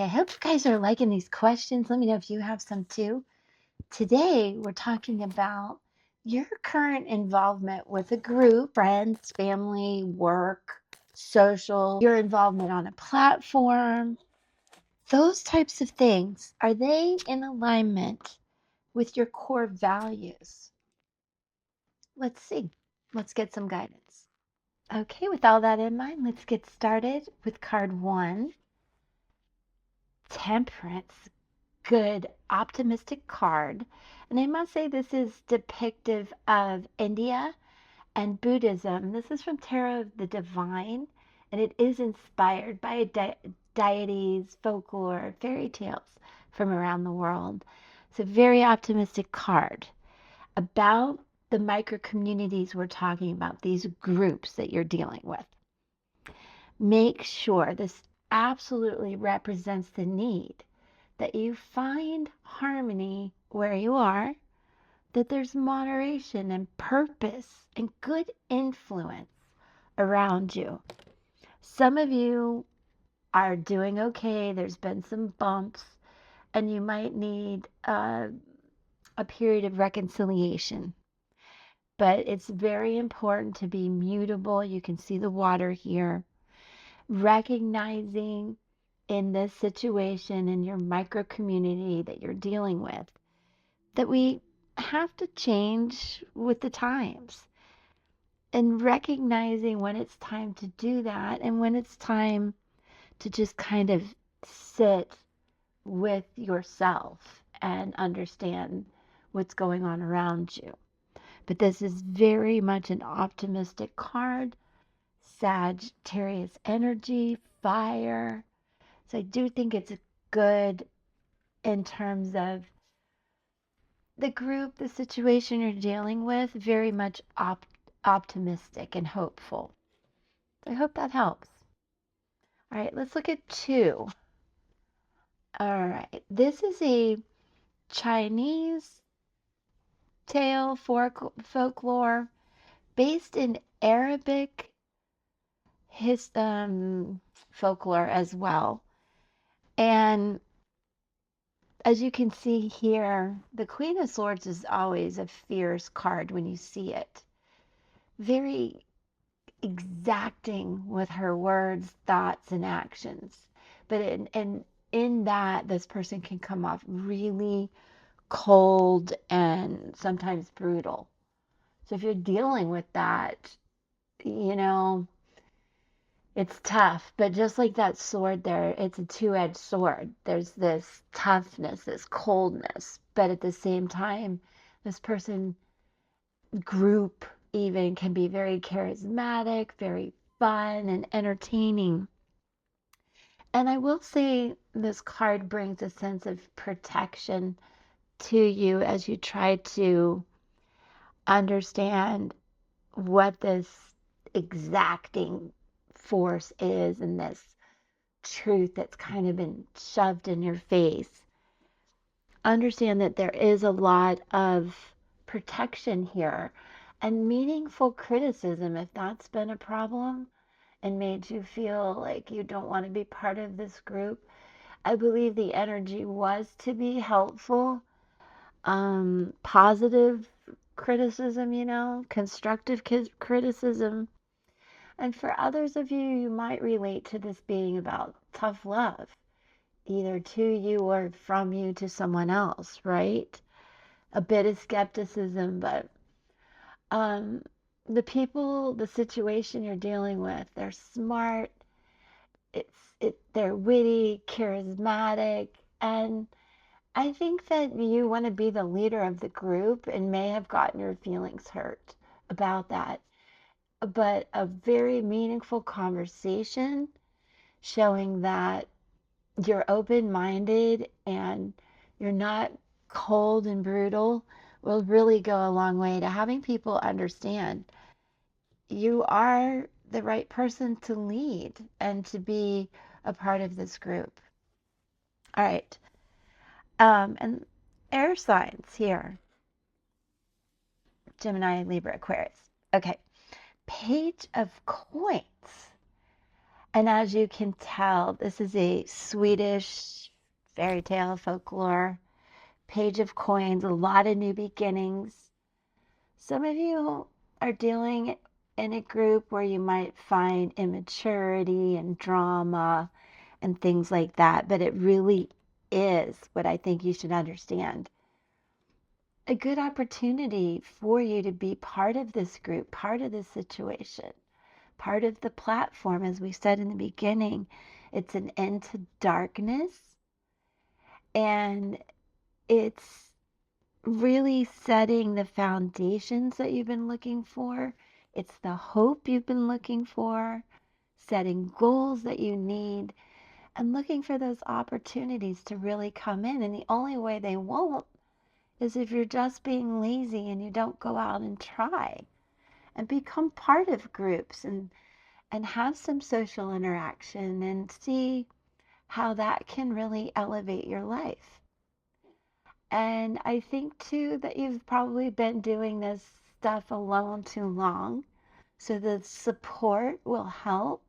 I hope you guys are liking these questions. Let me know if you have some too. Today, we're talking about your current involvement with a group, friends, family, work, social, your involvement on a platform, those types of things. Are they in alignment with your core values? Let's see. Let's get some guidance. Okay, with all that in mind, let's get started with card one, Temperance. Good, optimistic card. And I must say, this is depictive of India and Buddhism. This is from Tarot of the Divine, and it is inspired by deities, folklore, fairy tales from around the world. It's a very optimistic card about the micro communities we're talking about, these groups that you're dealing with. Make sure this absolutely represents the need that you find harmony where you are, that there's moderation and purpose and good influence around you. Some of you are doing okay. There's been some bumps, and you might need a period of reconciliation. But it's very important to be mutable. You can see the water here. Recognizing in this situation, in your micro community that you're dealing with, that we have to change with the times, and recognizing when it's time to do that and when it's time to just kind of sit with yourself and understand what's going on around you. But this is very much an optimistic card. Sagittarius energy, fire. So I do think it's good in terms of the group, the situation you're dealing with, very much optimistic and hopeful. I hope that helps. All right, let's look at two. All right, this is a Chinese tale folklore based in Arabic folklore as well. And as you can see here, the Queen of Swords is always a fierce card when you see it. Very exacting with her words, thoughts, and actions. But in that, this person can come off really cold and sometimes brutal. So if you're dealing with that, you know, it's tough. But just like that sword there, it's a two-edged sword. There's this toughness, this coldness, but at the same time, this person group even can be very charismatic, very fun and entertaining. And I will say this card brings a sense of protection to you as you try to understand what this exacting force is and this truth that's kind of been shoved in your face. Understand that there is a lot of protection here and meaningful criticism if that's been a problem and made you feel like you don't want to be part of this group. I believe the energy was to be helpful, positive criticism, constructive criticism. And for others of you, you might relate to this being about tough love, either to you or from you to someone else, right? A bit of skepticism, but um, the situation you're dealing with, they're smart, they're witty, charismatic, and I think that you want to be the leader of the group and may have gotten your feelings hurt about that. But a very meaningful conversation showing that you're open-minded and you're not cold and brutal will really go a long way to having people understand you are the right person to lead and to be a part of this group. All right. And air signs here. Gemini, Libra, Aquarius. Okay. Page of Coins. And as you can tell, this is a Swedish fairy tale folklore, page of coins, a lot of new beginnings. Some of you are dealing in a group where you might find immaturity and drama and things like that, but it really is what I think you should understand. A good opportunity for you to be part of this group, part of this situation, part of the platform, as we said in the beginning. It's an end to darkness, and it's really setting the foundations that you've been looking for. It's the hope you've been looking for, setting goals that you need, and looking for those opportunities to really come in. And the only way they won't is if you're just being lazy and you don't go out and try and become part of groups and have some social interaction and see how that can really elevate your life. And I think too that you've probably been doing this stuff alone too long. So the support will help.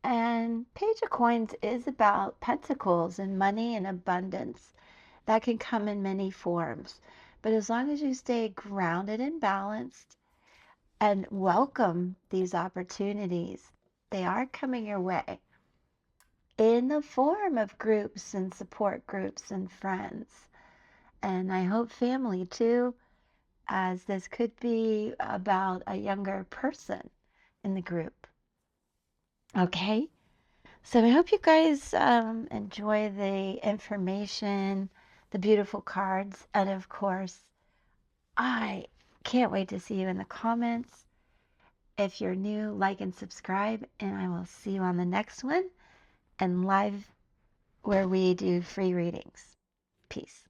And Page of Coins is about pentacles and money and abundance. That can come in many forms. But as long as you stay grounded and balanced and welcome these opportunities, they are coming your way in the form of groups and support groups and friends. And I hope family too, as this could be about a younger person in the group. Okay, so I hope you guys enjoy the information, the beautiful cards, and of course, I can't wait to see you in the comments. If you're new, like and subscribe, and I will see you on the next one and live where we do free readings. Peace.